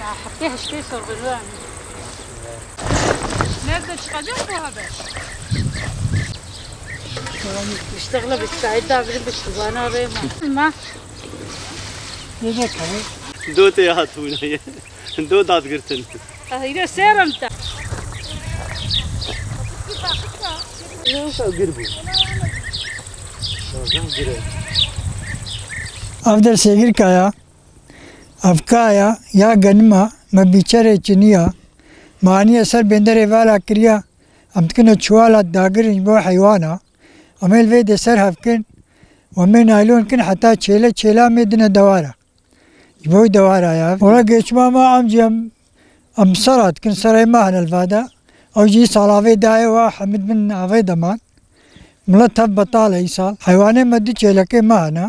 حطيها شوي صغيرة. نازل çıkacak bu haber. اشتغل بالسعيدة عبرين بالشبانة ريما. ما. Ne kadar? دو تياتونا دو داد قرتن هيدا سيرم تا. Avder segir kaya, avkaya ya ganma ma biçare çiniya, mani eser bender evala kiriya, amtkine çuvala dagir bu hayvana, amel ve deser hafkin, ve men aylon kin hatta çela medine davara. Bu davara ya. Ora geçme ama amcam amsarat kin saray mahnel vada, avci salave daye ve Hamid bin Ave daman. ملت هب بطالة يسال حيوانات ما دي لك معنا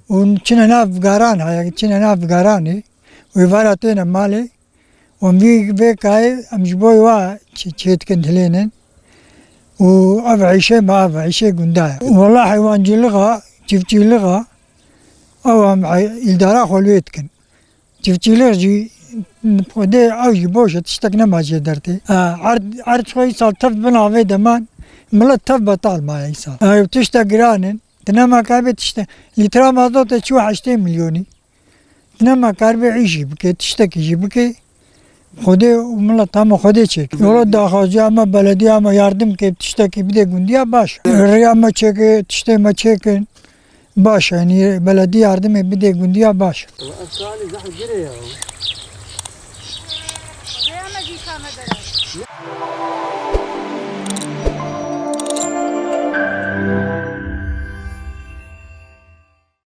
ونشنا ناف قاران هاي نشنا ناف قاراني ويفارتنا مالي ومبي بيك هاي امجبوي وا تشيت كنتلينن وأبعيشة ما أبعيشة قندايا والله حيوان جلغة تفتي لغة أو هم الدارا خلويتكن تفتي لغة جي نبغى أو جبوشة تشتكنا ما جدرتي عرض شوي صالتف بنا في دمان ملت تف بطال ما يصال تشتا قرانن تنما كاربي تشتا لترا مازوت تشو 8 مليوني تنما كاربي عيشي بكي تشتكي جي بكي خودي وملت تام خودي çek yola daxacı ama belediye ama yardım ki tişteki bir de gündiye baş riyama çeki tiştema çekin baş yani belediye yardım bir de gündiye baş الأفكار زحف جري يا زي ما جي كان